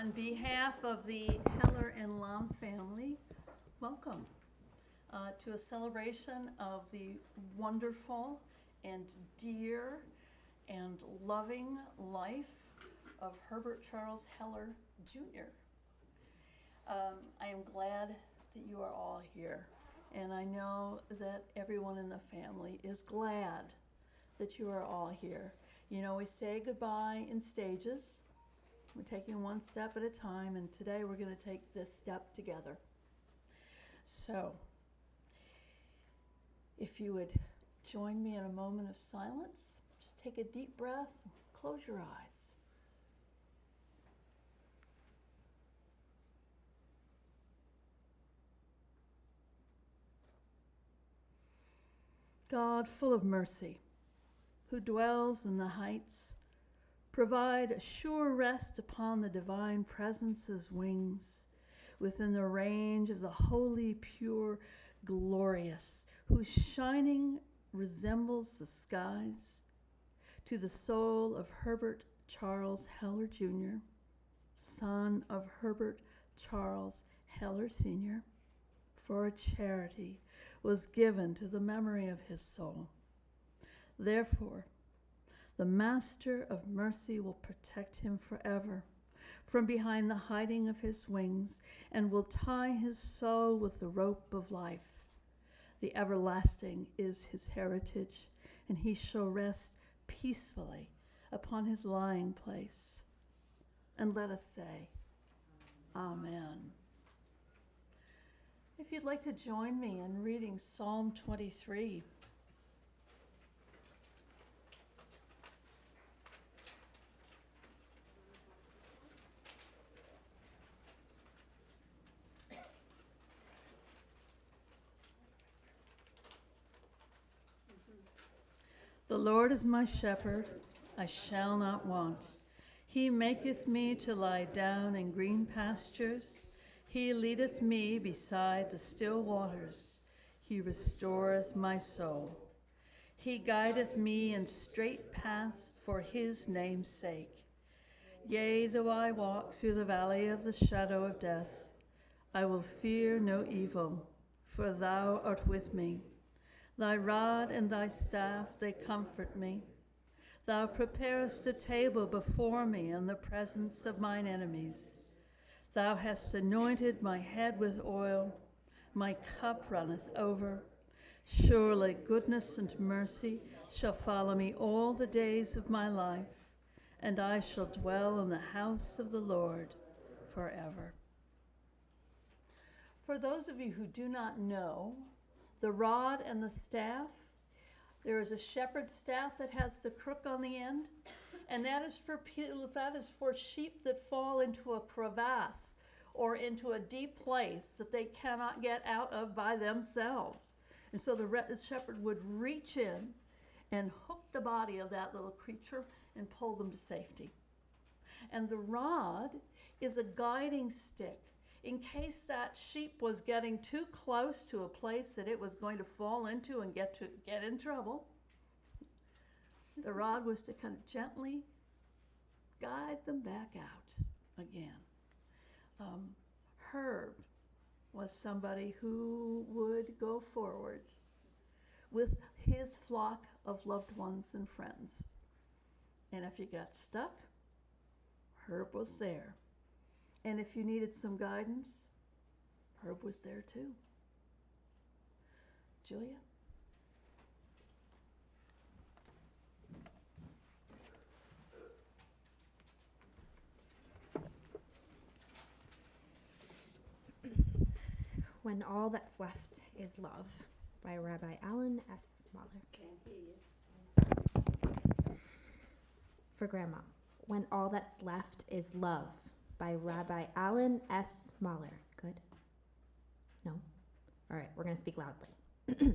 On behalf of the Heller and Lam family, welcome to a celebration of the wonderful and dear and loving life of Herbert Charles Heller Jr. I am glad that you are all here, and I know that everyone in the family is glad that you are all here. You know, we say goodbye in stages. We're taking one step at a time, and today we're going to take this step together. So, if you would join me in a moment of silence, just take a deep breath, close your eyes. God, full of mercy, who dwells in the heights, provide a sure rest upon the divine presence's wings, within the range of the holy, pure, glorious, whose shining resembles the skies, to the soul of Herbert Charles Heller Jr., son of Herbert Charles Heller Sr., for a charity was given to the memory of his soul. Therefore, the Master of Mercy will protect him forever from behind the hiding of his wings, and will tie his soul with the rope of life. The everlasting is his heritage, and he shall rest peacefully upon his lying place. And let us say, Amen. If you'd like to join me in reading Psalm 23. The Lord is my shepherd, I shall not want. He maketh me to lie down in green pastures. He leadeth me beside the still waters. He restoreth my soul. He guideth me in straight paths for his name's sake. Yea, though I walk through the valley of the shadow of death, I will fear no evil, for thou art with me. Thy rod and thy staff, they comfort me. Thou preparest a table before me in the presence of mine enemies. Thou hast anointed my head with oil, my cup runneth over. Surely goodness and mercy shall follow me all the days of my life, and I shall dwell in the house of the Lord forever. For those of you who do not know, the rod and the staff, there is a shepherd's staff that has the crook on the end, and that is for sheep that fall into a crevasse or into a deep place that they cannot get out of by themselves. And so the shepherd would reach in and hook the body of that little creature and pull them to safety. And the rod is a guiding stick in case that sheep was getting too close to a place that it was going to fall into and get in trouble. The rod was to kind of gently guide them back out again. Herb was somebody who would go forward with his flock of loved ones and friends. And if you got stuck, Herb was there. And if you needed some guidance, Herb was there too. Julia? When All That's Left is Love by Rabbi Alan S. Mahler. For Grandma. When All That's Left is Love by Rabbi Alan S. Mahler. Good? No? All right, we're going to speak loudly.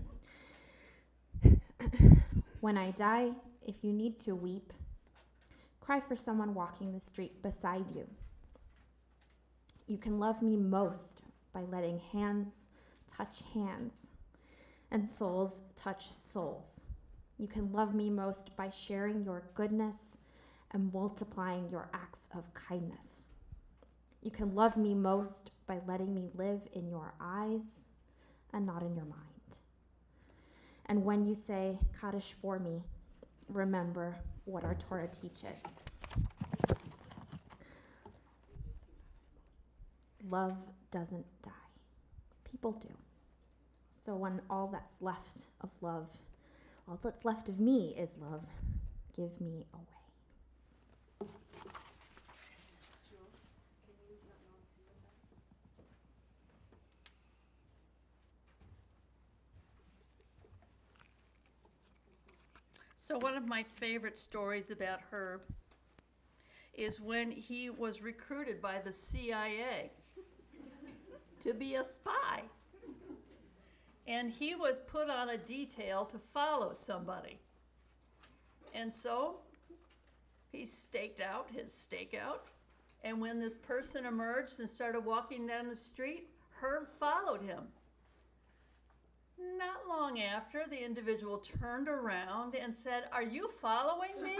When I die, if you need to weep, cry for someone walking the street beside you. You can love me most by letting hands touch hands and souls touch souls. You can love me most by sharing your goodness and multiplying your acts of kindness. You can love me most by letting me live in your eyes and not in your mind. And when you say Kaddish for me, remember what our Torah teaches. Love doesn't die. People do. So when all that's left of love, all that's left of me is love, give me away. So one of my favorite stories about Herb is when he was recruited by the CIA to be a spy. And he was put on a detail to follow somebody. And so he staked out his stakeout. And when this person emerged and started walking down the street, Herb followed him. Not long after, the individual turned around and said, "Are you following me?"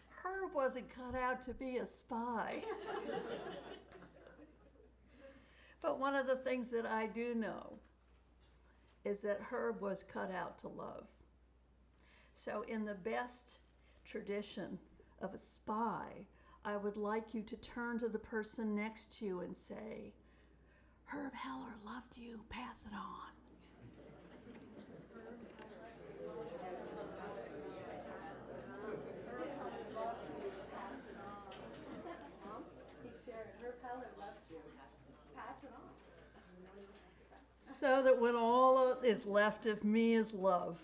Herb wasn't cut out to be a spy. But one of the things that I do know is that Herb was cut out to love. So in the best tradition of a spy, I would like you to turn to the person next to you and say, "Herb Heller loved you, pass it on." So that when all is left of me is love,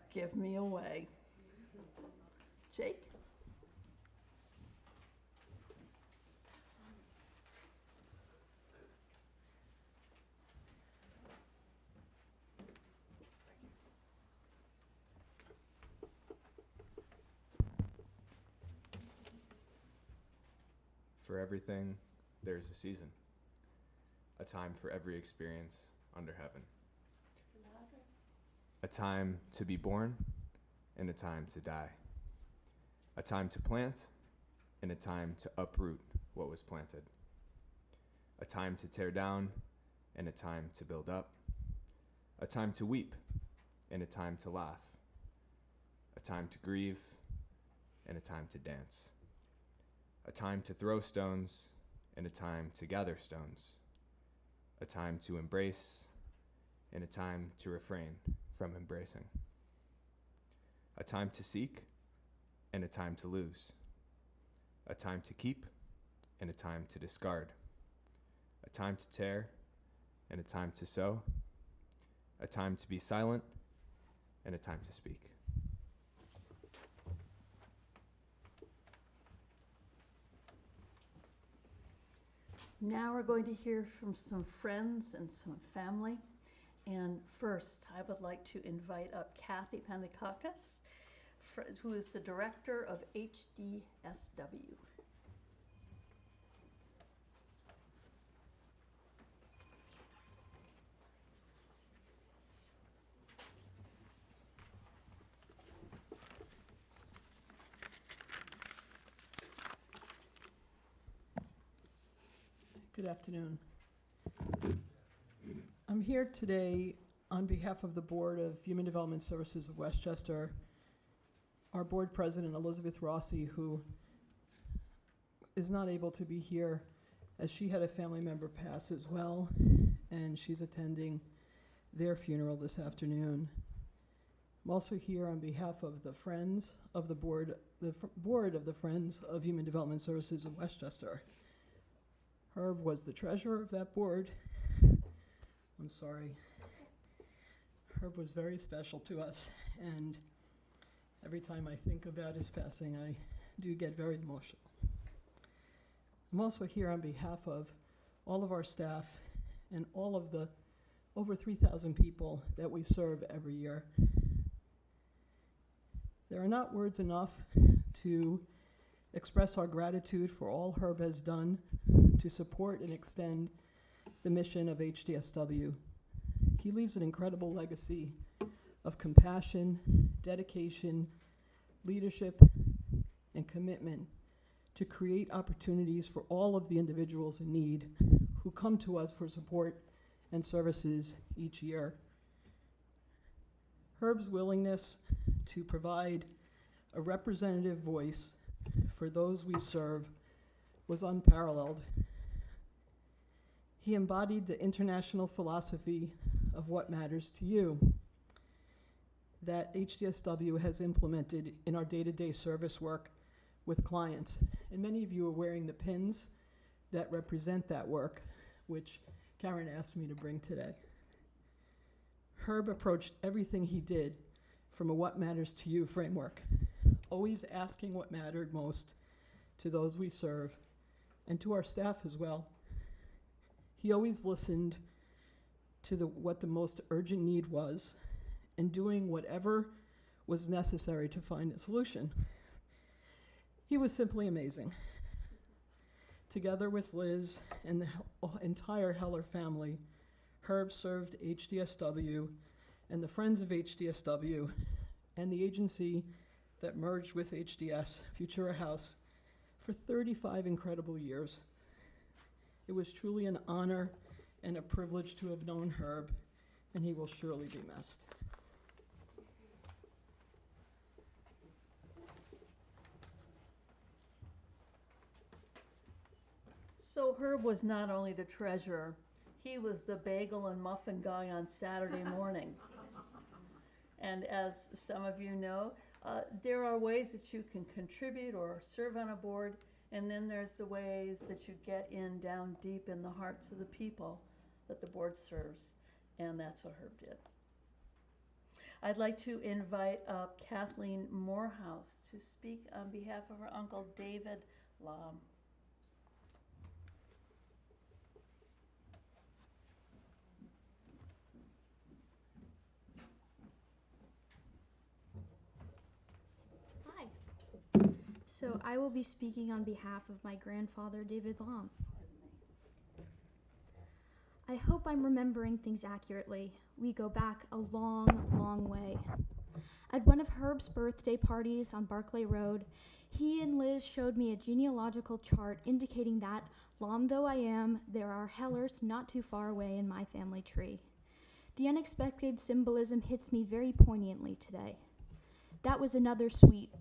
give me away. Jake? For everything, there is a season, a time for every experience under heaven. A time to be born and a time to die. A time to plant and a time to uproot what was planted. A time to tear down and a time to build up. A time to weep and a time to laugh. A time to grieve and a time to dance. A time to throw stones and a time to gather stones. A time to embrace and a time to refrain from embracing. A time to seek and a time to lose. A time to keep and a time to discard. A time to tear and a time to sow. A time to be silent and a time to speak. Now we're going to hear from some friends and some family. And first, I would like to invite up Kathy Pandikakis, who is the director of HDSW. Good afternoon. I'm here today on behalf of the Board of Human Development Services of Westchester, our board president, Elizabeth Rossi, who is not able to be here as she had a family member pass as well, and she's attending their funeral this afternoon. I'm also here on behalf of the Friends of the Board, Board of the Friends of Human Development Services of Westchester. Herb was the treasurer of that board. I'm sorry. Herb was very special to us, and every time I think about his passing, I do get very emotional. I'm also here on behalf of all of our staff and all of the over 3,000 people that we serve every year. There are not words enough to express our gratitude for all Herb has done to support and extend the mission of HDSW. He leaves an incredible legacy of compassion, dedication, leadership, and commitment to create opportunities for all of the individuals in need who come to us for support and services each year. Herb's willingness to provide a representative voice for those we serve was unparalleled. He embodied the international philosophy of what matters to you that HDSW has implemented in our day-to-day service work with clients. And many of you are wearing the pins that represent that work, which Karen asked me to bring today. Herb approached everything he did from a what matters to you framework, always asking what mattered most to those we serve and to our staff as well. He always listened to what the most urgent need was and doing whatever was necessary to find a solution. He was simply amazing. Together with Liz and the entire Heller family, Herb served HDSW and the Friends of HDSW and the agency that merged with HDS, Futura House, for 35 incredible years. It was truly an honor and a privilege to have known Herb, and he will surely be missed. So Herb was not only the treasurer, he was the bagel and muffin guy on Saturday morning. And as some of you know, there are ways that you can contribute or serve on a board, and then there's the ways that you get in down deep in the hearts of the people that the board serves, and that's what Herb did. I'd like to invite up Kathleen Morehouse to speak on behalf of her uncle David Lam. So I will be speaking on behalf of my grandfather, David Lam. I hope I'm remembering things accurately. We go back a long, long way. At one of Herb's birthday parties on Barclay Road, he and Liz showed me a genealogical chart indicating that, Lam though I am, there are Hellers not too far away in my family tree. The unexpected symbolism hits me very poignantly today. That was another sweet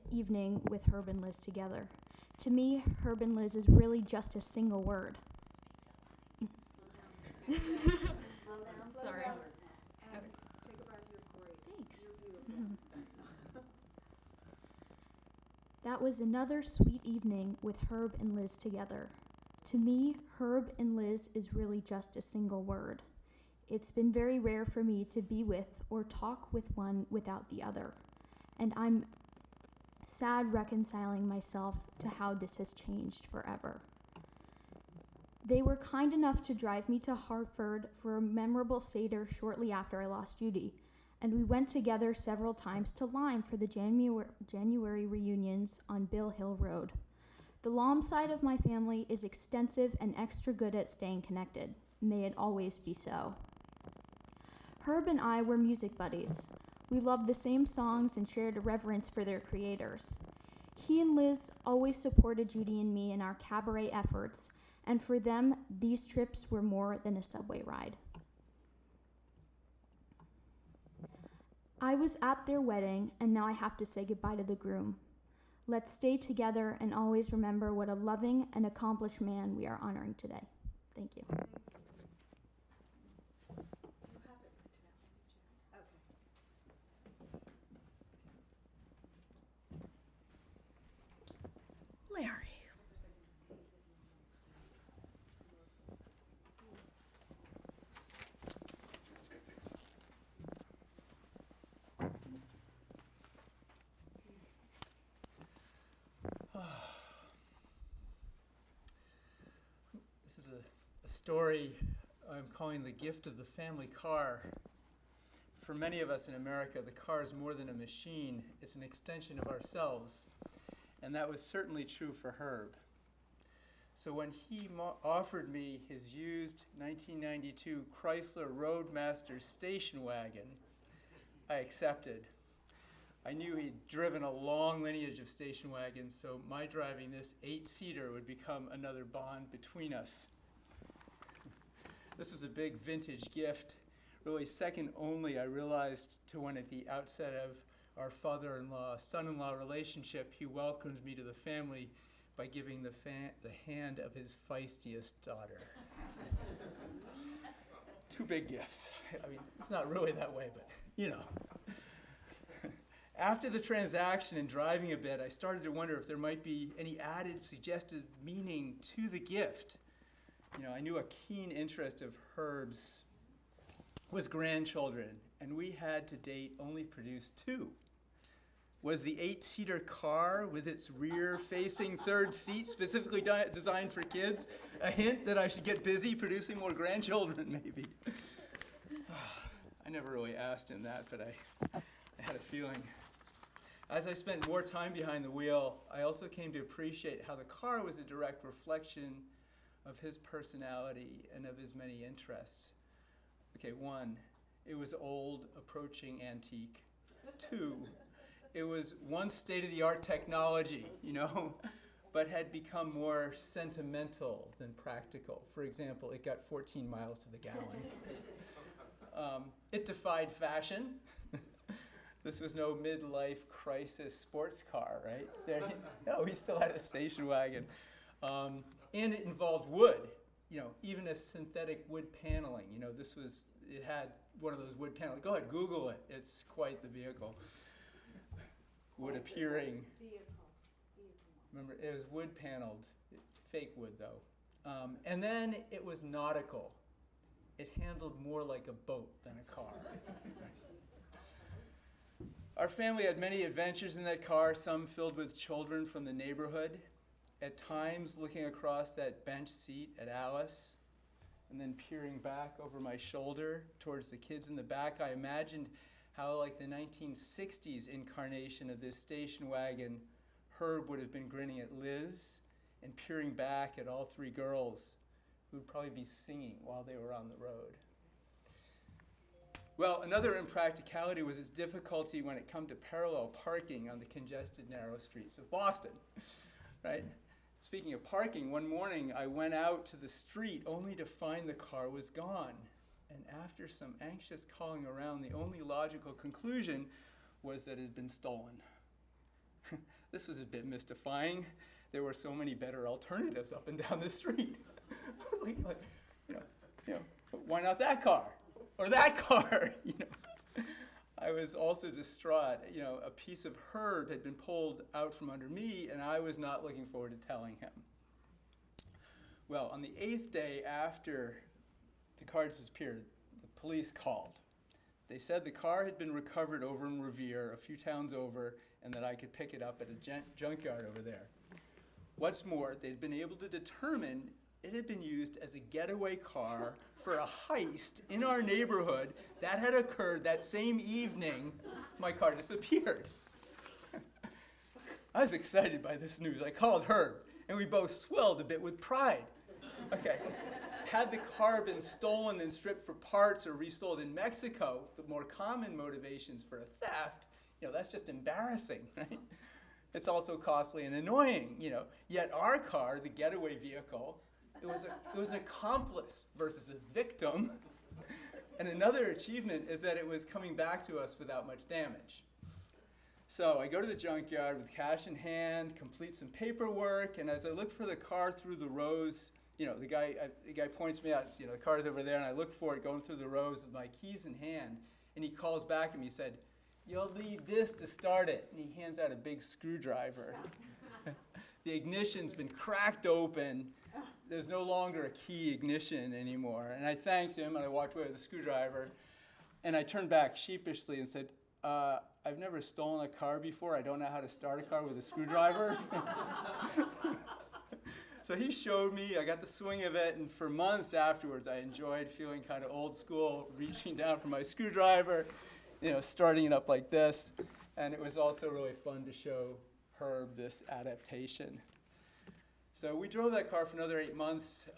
evening with Herb and Liz together. To me, Herb and Liz is really just a single word. Sorry. Take a breath, you're great. Thanks. That was another sweet evening with Herb and Liz together. To me, Herb and Liz is really just a single word. It's been very rare for me to be with or talk with one without the other. And I'm sad reconciling myself to how this has changed forever. They were kind enough to drive me to Hartford for a memorable Seder shortly after I lost Judy, and we went together several times to Lyme for the January reunions on Bill Hill Road. The Lam side of my family is extensive and extra good at staying connected. May it always be so. Herb and I were music buddies. We loved the same songs and shared a reverence for their creators. He and Liz always supported Judy and me in our cabaret efforts, and for them, these trips were more than a subway ride. I was at their wedding, and now I have to say goodbye to the groom. Let's stay together and always remember what a loving and accomplished man we are honoring today. Thank you. Larry. This is a story I'm calling The Gift of the Family Car. For many of us in America, the car is more than a machine. It's an extension of ourselves. And that was certainly true for Herb. So when he offered me his used 1992 Chrysler Roadmaster station wagon, I accepted. I knew he'd driven a long lineage of station wagons, so my driving this 8-seater would become another bond between us. This was a big vintage gift, really second only, I realized, to when at the outset of our father-in-law, son-in-law relationship, he welcomed me to the family by giving the hand of his feistiest daughter. Two big gifts. I mean, it's not really that way, but you know. After the transaction and driving a bit, I started to wonder if there might be any added suggested meaning to the gift. You know, I knew a keen interest of Herb's was grandchildren, and we had to date only produced 2. Was the 8-seater car with its rear-facing third seat specifically designed for kids a hint that I should get busy producing more grandchildren, maybe? I never really asked him that, but I had a feeling. As I spent more time behind the wheel, I also came to appreciate how the car was a direct reflection of his personality and of his many interests. Okay, 1, it was old, approaching antique. 2, it was once state-of-the-art technology, you know, but had become more sentimental than practical. For example, it got 14 miles to the gallon. It defied fashion. This was no midlife crisis sports car, right? No, he still had a station wagon. And it involved wood, you know, even a synthetic wood paneling. You know, it had one of those wood panels. Go ahead, Google it. It's quite the vehicle. Wood appearing. Remember, it was wood paneled, fake wood though. And then it was nautical. It handled more like a boat than a car. Our family had many adventures in that car, some filled with children from the neighborhood. At times, looking across that bench seat at Alice, and then peering back over my shoulder towards the kids in the back, I imagined how, like the 1960s incarnation of this station wagon, Herb would have been grinning at Liz and peering back at all 3 girls who would probably be singing while they were on the road. Well, another impracticality was its difficulty when it came to parallel parking on the congested, narrow streets of Boston, right? Speaking of parking, one morning I went out to the street only to find the car was gone. And after some anxious calling around, the only logical conclusion was that it had been stolen. This was a bit mystifying. There were so many better alternatives up and down the street. I was like, you know, why not that car? Or that car, you know. I was also distraught. You know, a piece of Herb had been pulled out from under me, and I was not looking forward to telling him. Well, on the 8th day after the car disappeared, the police called. They said the car had been recovered over in Revere, a few towns over, and that I could pick it up at a junkyard over there. What's more, they'd been able to determine it had been used as a getaway car for a heist in our neighborhood that had occurred that same evening my car disappeared. I was excited by this news. I called Herb, and we both swelled a bit with pride. Okay, had the car been stolen and stripped for parts or resold in Mexico, the more common motivations for a theft, you know, that's just embarrassing, right? It's also costly and annoying, you know. Yet our car, the getaway vehicle, it was an accomplice versus a victim. And another achievement is that it was coming back to us without much damage. So I go to the junkyard with cash in hand, complete some paperwork, and as I look for the car through the rows, you know, the guy points me out, you know, the car's over there, and I look for it going through the rows with my keys in hand, and he calls back at me, he said, "You'll need this to start it," and he hands out a big screwdriver. The ignition's been cracked open. There's no longer a key ignition anymore. And I thanked him, and I walked away with the screwdriver. And I turned back sheepishly and said, I've never stolen a car before. I don't know how to start a car with a screwdriver. So he showed me. I got the swing of it. And for months afterwards, I enjoyed feeling kind of old school, reaching down for my screwdriver, you know, starting it up like this. And it was also really fun to show Herb this adaptation. So we drove that car for another 8 months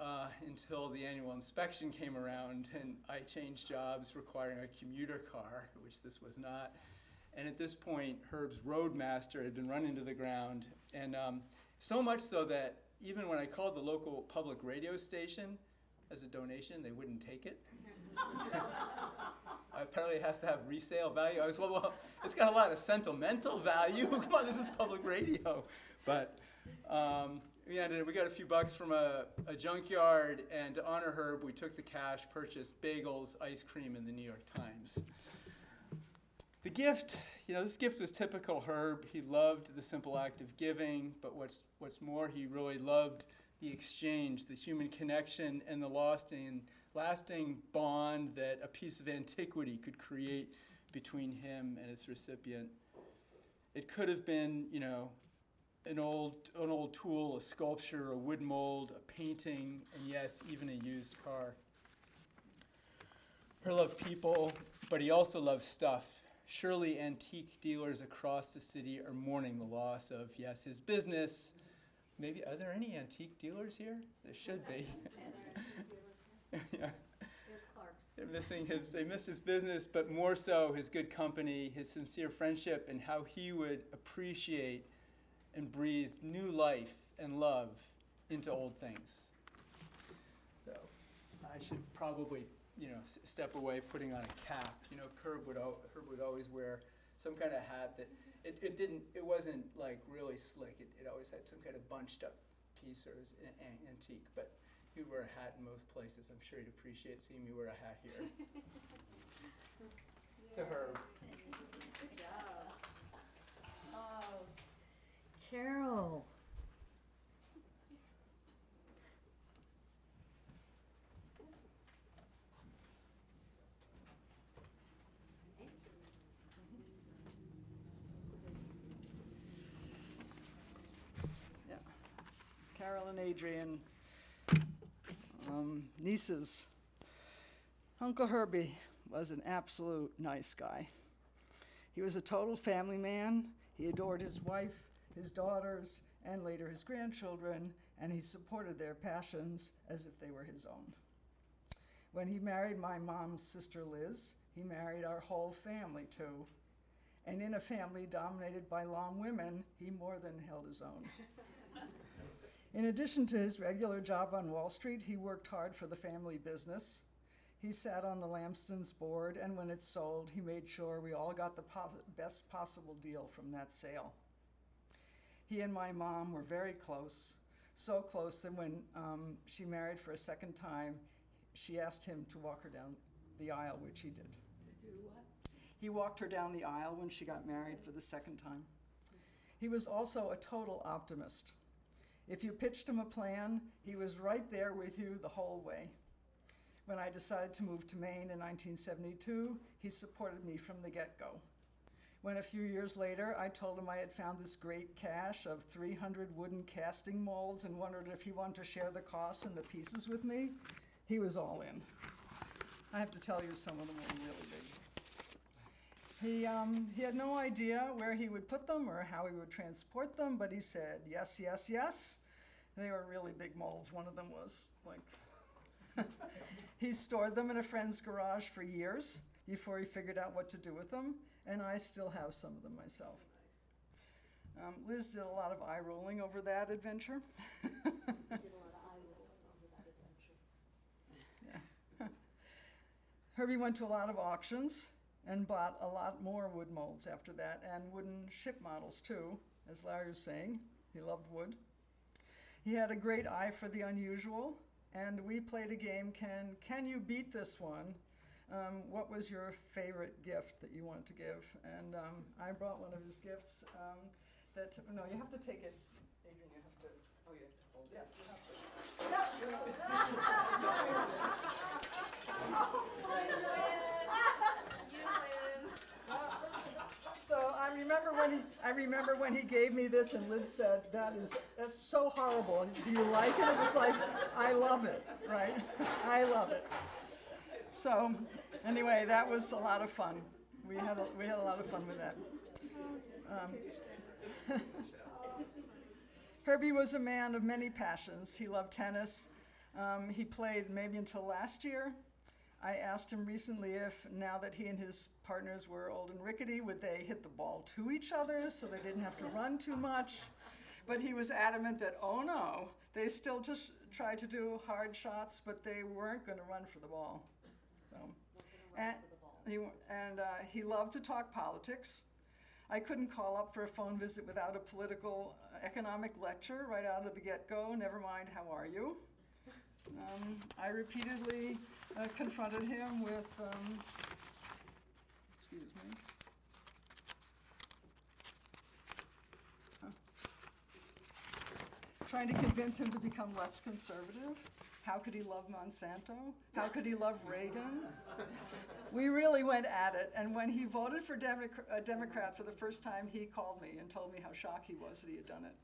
until the annual inspection came around, and I changed jobs requiring a commuter car, which this was not. And at this point, Herb's Roadmaster had been run into the ground. And so much so that even when I called the local public radio station as a donation, they wouldn't take it. Apparently it has to have resale value. I was, well, it's got a lot of sentimental value. Come on, this is public radio. But we got a few bucks from a junkyard, and to honor Herb, we took the cash, purchased bagels, ice cream, and the New York Times. The gift, this gift was typical Herb. He loved the simple act of giving, but what's more, he really loved the exchange, the human connection, and the lasting bond that a piece of antiquity could create between him and its recipient. It could have been, an old tool, a sculpture, a wood mold, a painting, and yes, even a used car. Herb loved people, but he also loved stuff. Surely antique dealers across the city are mourning the loss of, yes, his business. Maybe, are there any antique dealers here? There should be. Yeah. There's Clark's. They miss his business, but more so his good company, his sincere friendship, and how he would appreciate and breathe new life and love into old things. So I should probably, step away, putting on a cap. Herb would always wear some kind of hat that it wasn't like really slick. It always had some kind of bunched up piece or was antique, but he would wear a hat in most places. I'm sure he'd appreciate seeing me wear a hat here. To Herb. Good job. Oh, Carol. Carol and Adrian, nieces. Uncle Herbie was an absolute nice guy. He was a total family man. He adored his wife, his daughters, and later his grandchildren, and he supported their passions as if they were his own. When he married my mom's sister Liz, he married our whole family too. And in a family dominated by long women, he more than held his own. In addition to his regular job on Wall Street, he worked hard for the family business. He sat on the Lamston's board, and when it sold, he made sure we all got the best possible deal from that sale. He and my mom were very close, so close that when she married for a second time, she asked him to walk her down the aisle, which he did. Do what? He walked her down the aisle when she got married for the second time. He was also a total optimist. If you pitched him a plan, he was right there with you the whole way. When I decided to move to Maine in 1972, he supported me from the get-go. When a few years later, I told him I had found this great cache of 300 wooden casting molds and wondered if he wanted to share the cost and the pieces with me, he was all in. I have to tell you, some of them were really big. He had no idea where he would put them or how he would transport them, but he said, yes, yes, yes. They were really big molds. One of them was like, he stored them in a friend's garage for years before he figured out what to do with them, and I still have some of them myself. Liz did a lot of eye rolling over that adventure. Yeah. Herbie went to a lot of auctions and bought a lot more wood molds after that, and wooden ship models too, as Larry was saying. He loved wood. He had a great eye for the unusual, and we played a game, can you beat this one? What was your favorite gift that you wanted to give? And I brought one of his gifts no, you have to take it. Adrian, you have to, oh, you have to hold it. Yes, you have to. Yes, you So I remember when he gave me this, and Liz said, that's so horrible. Do you like it? It was like, I love it, right? I love it. So anyway, that was a lot of fun. We had a lot of fun with that. Herbie was a man of many passions. He loved tennis. He played maybe until last year. I asked him recently if, now that he and his partners were old and rickety, would they hit the ball to each other so they didn't have to run too much? But he was adamant that, oh no, they still just tried to do hard shots, but they weren't going to run for the ball. So, he loved to talk politics. I couldn't call up for a phone visit without a political economic lecture right out of the get-go, never mind how are you. I repeatedly confronted him with, excuse me, trying to convince him to become less conservative. How could he love Monsanto? How could he love Reagan? We really went at it, and when he voted for a Democrat for the first time, he called me and told me how shocked he was that he had done it.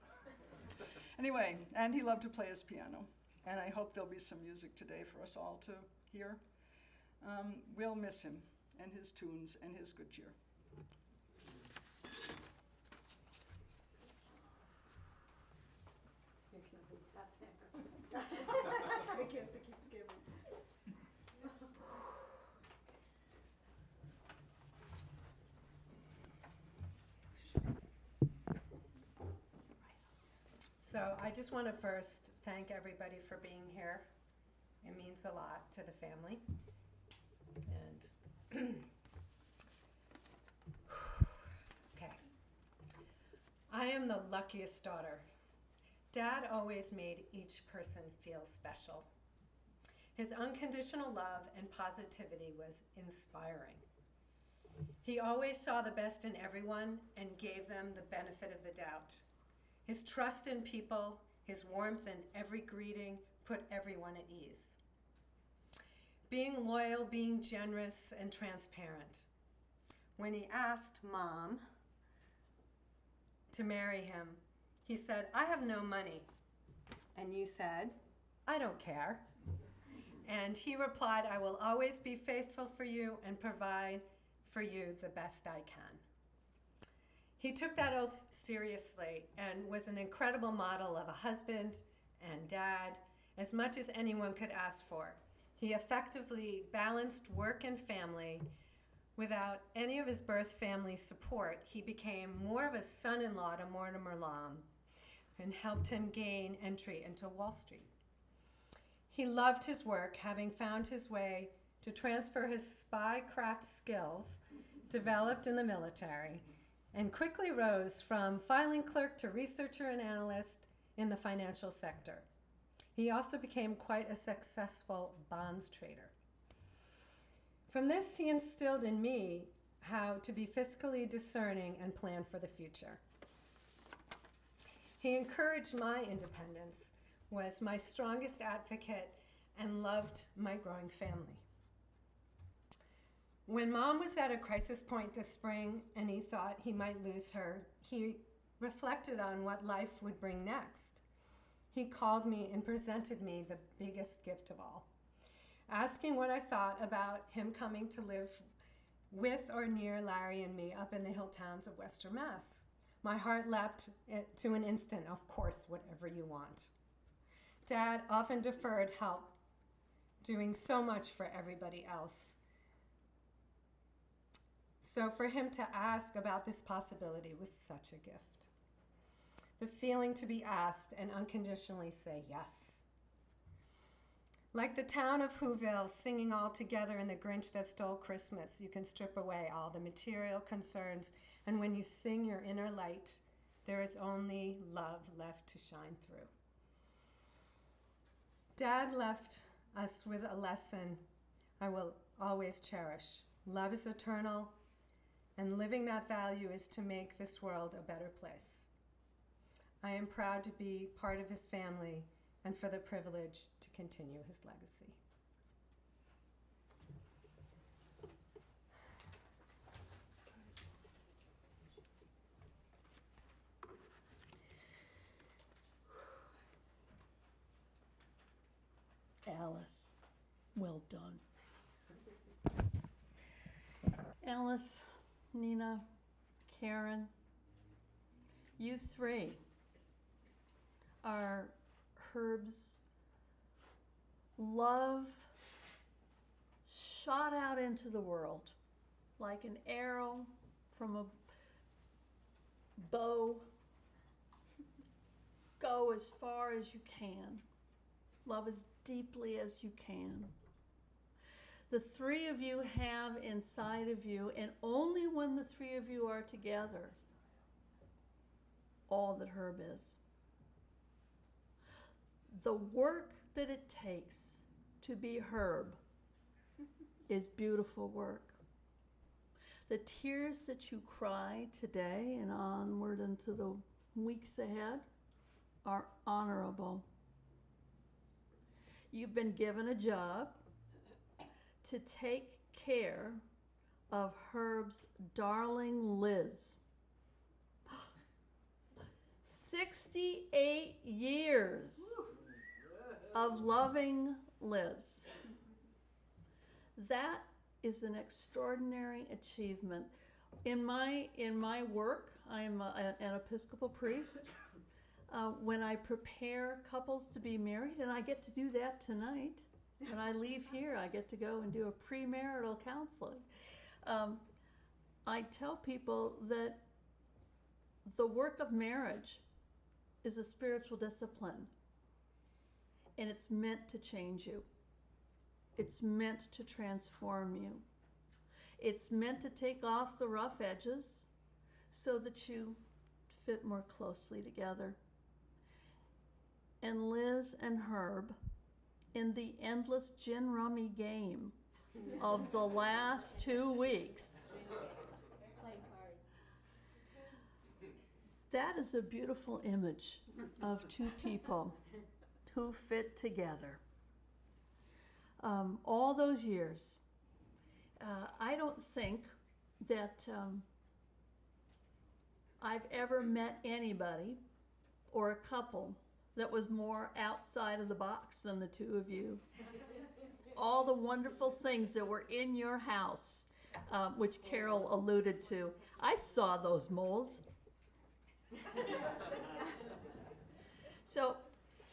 Anyway, and he loved to play his piano, and I hope there'll be some music today for us all to hear. We'll miss him and his tunes and his good cheer. The gift that keeps giving. So I just want to first thank everybody for being here. It means a lot to the family. And okay. I am the luckiest daughter. Dad always made each person feel special. His unconditional love and positivity was inspiring. He always saw the best in everyone and gave them the benefit of the doubt. His trust in people, his warmth in every greeting put everyone at ease. Being loyal, being generous, and transparent. When he asked Mom to marry him, he said, "I have no money." And you said, "I don't care." And he replied, "I will always be faithful for you and provide for you the best I can." He took that oath seriously and was an incredible model of a husband and dad, as much as anyone could ask for. He effectively balanced work and family. Without any of his birth family support, he became more of a son-in-law to Mortimer Lom and helped him gain entry into Wall Street. He loved his work, having found his way to transfer his spycraft skills developed in the military, and quickly rose from filing clerk to researcher and analyst in the financial sector. He also became quite a successful bonds trader. From this, he instilled in me how to be fiscally discerning and plan for the future. He encouraged my independence, was my strongest advocate, and loved my growing family. When Mom was at a crisis point this spring and he thought he might lose her, he reflected on what life would bring next. He called me and presented me the biggest gift of all, asking what I thought about him coming to live with or near Larry and me up in the hill towns of Western Mass. My heart leapt to an instant, of course, whatever you want. Dad often deferred help, doing so much for everybody else. So for him to ask about this possibility was such a gift. The feeling to be asked and unconditionally say yes. Like the town of Whoville singing all together in The Grinch That Stole Christmas, you can strip away all the material concerns, and when you sing your inner light, there is only love left to shine through. Dad left us with a lesson I will always cherish. Love is eternal, and living that value is to make this world a better place. I am proud to be part of his family and for the privilege to continue his legacy. Alice, well done. Alice, Nina, Karen, you three are Herb's love shot out into the world like an arrow from a bow. Go as far as you can. Love as deeply as you can. The three of you have inside of you, and only when the three of you are together, all that Herb is. The work that it takes to be Herb is beautiful work. The tears that you cry today and onward into the weeks ahead are honorable. You've been given a job to take care of Herb's darling Liz. 68 years of loving Liz. That is an extraordinary achievement. In my work, I'm an Episcopal priest. When I prepare couples to be married, and I get to do that tonight. When I leave here, I get to go and do a premarital counseling. I tell people that the work of marriage is a spiritual discipline, and it's meant to change you. It's meant to transform you. It's meant to take off the rough edges so that you fit more closely together. And Liz and Herb, in the endless gin rummy game of the last 2 weeks, that is a beautiful image of two people who fit together. All those years, I don't think that I've ever met anybody or a couple that was more outside of the box than the two of you. All the wonderful things that were in your house, which Carol alluded to. I saw those molds. So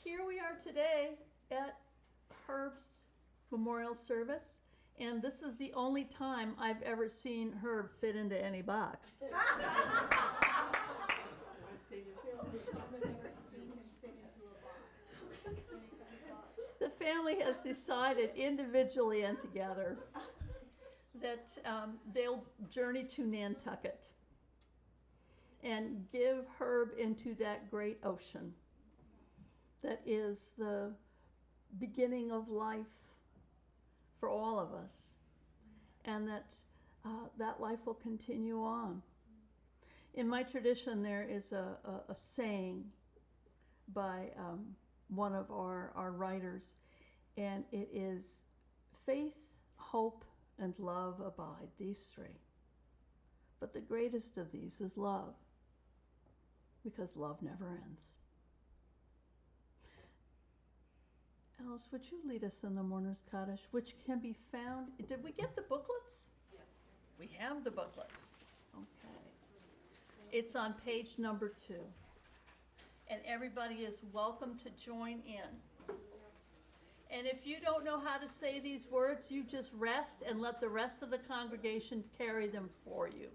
here we are today at Herb's memorial service, and this is the only time I've ever seen Herb fit into any box. The family has decided individually and together that they'll journey to Nantucket and give Herb into that great ocean that is the beginning of life for all of us, and that that life will continue on. In my tradition, there is a saying by one of our writers, and it is, faith, hope, and love abide, these three. But the greatest of these is love, because love never ends. Alice, would you lead us in the Mourner's Kaddish, which can be found, did we get the booklets? Yes. We have the booklets. Okay. It's on page number 2. And everybody is welcome to join in. And if you don't know how to say these words, you just rest and let the rest of the congregation carry them for you.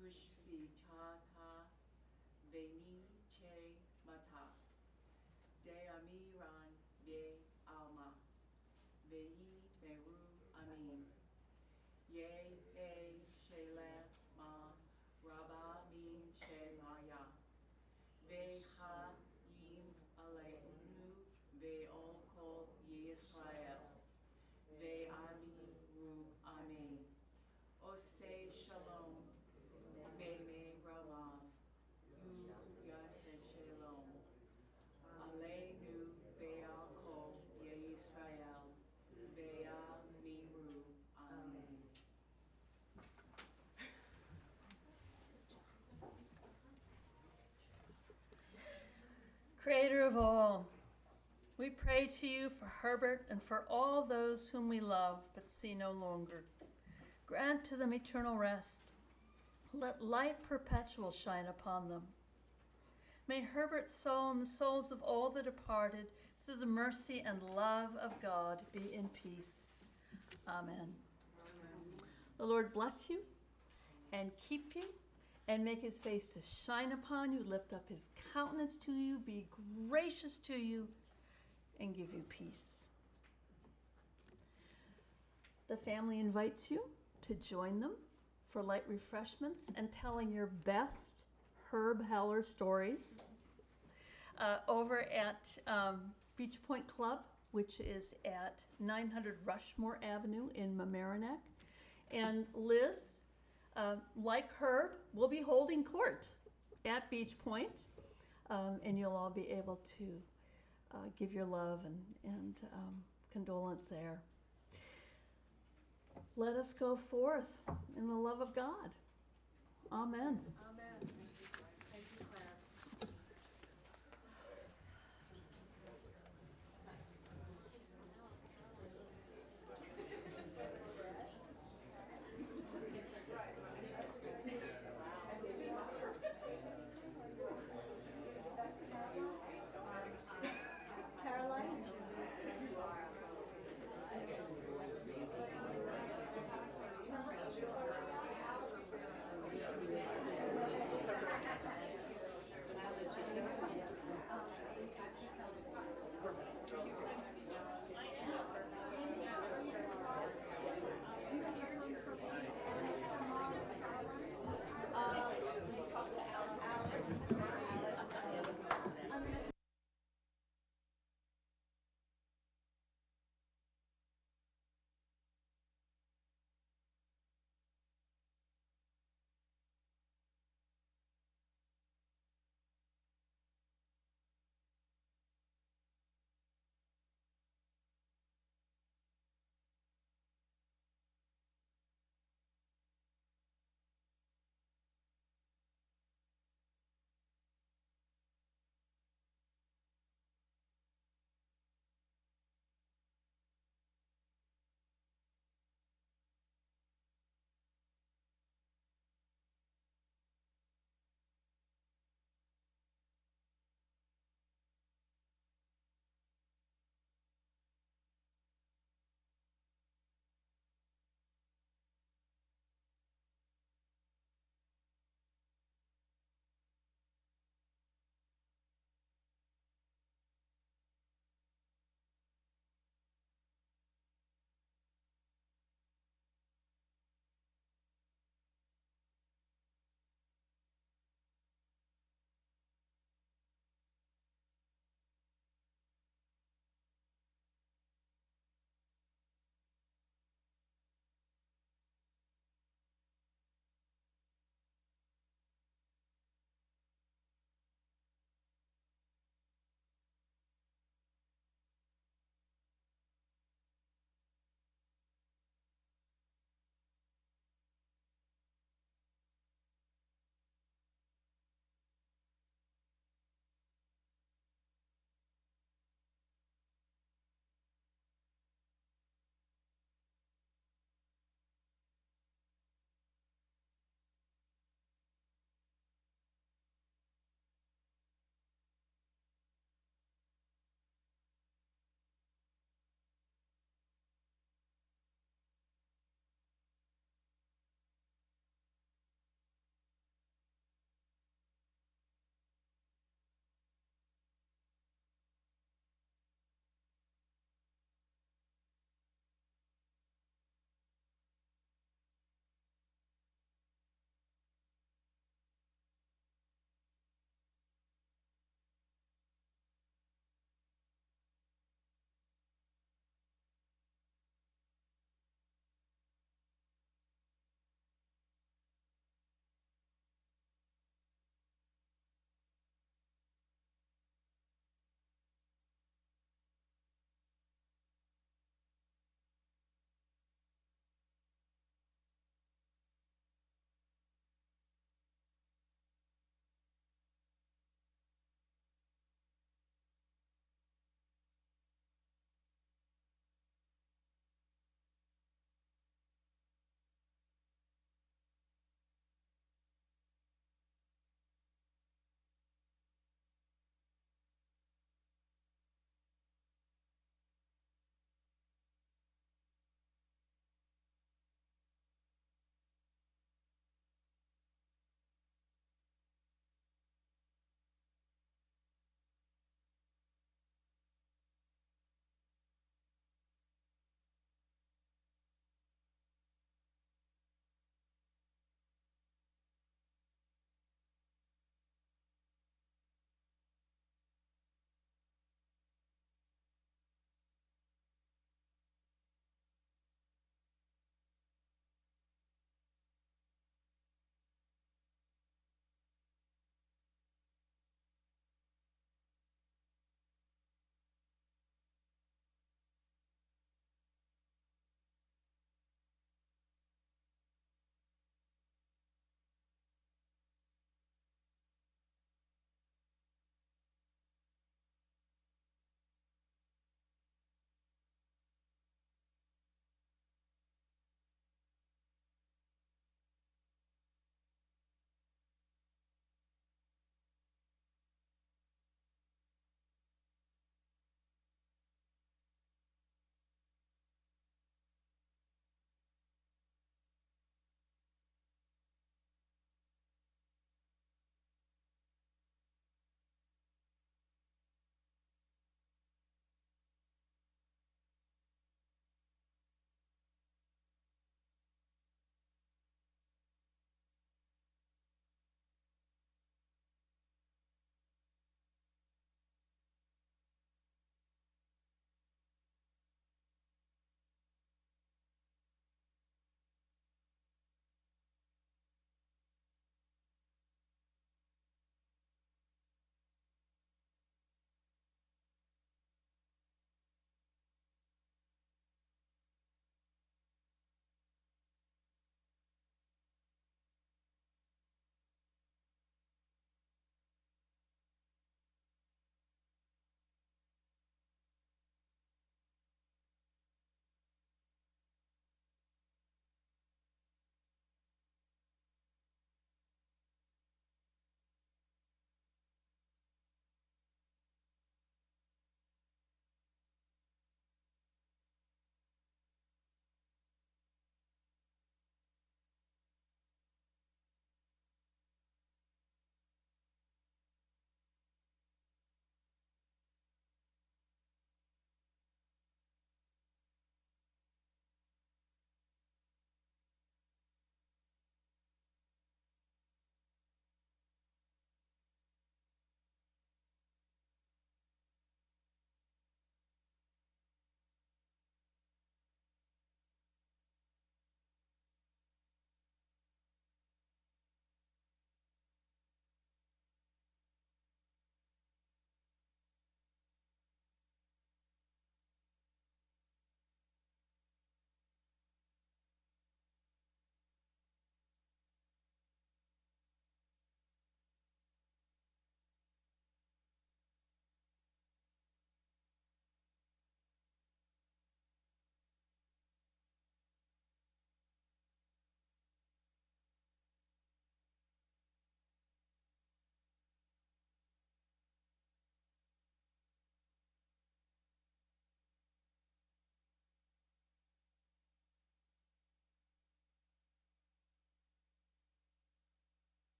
pushpi chata veni che mata de amiran ve alma vei meru amin ye he shela ma rabba min she maya ve ha yim aleinu ve ol kol Yisrael ve ami ru amen Ose shalom ve me ramav yu yase shalom aleinu ve al kol Yisrael ve ami ru amen Creator of all, we pray to you for Herbert and for all those whom we love but see no longer. Grant to them eternal rest. Let light perpetual shine upon them. May Herbert's soul and the souls of all the departed, through the mercy and love of God, be in peace. Amen. The Lord bless you and keep you and make his face to shine upon you, lift up his countenance to you, be gracious to you, and give you peace. The family invites you to join them for light refreshments and telling your best Herb Heller stories over at Beach Point Club, which is at 900 Rushmore Avenue in Mamaroneck. And Liz, like Herb, will be holding court at Beach Point, and you'll all be able to give your love and condolence there. Let us go forth in the love of God. Amen. Amen.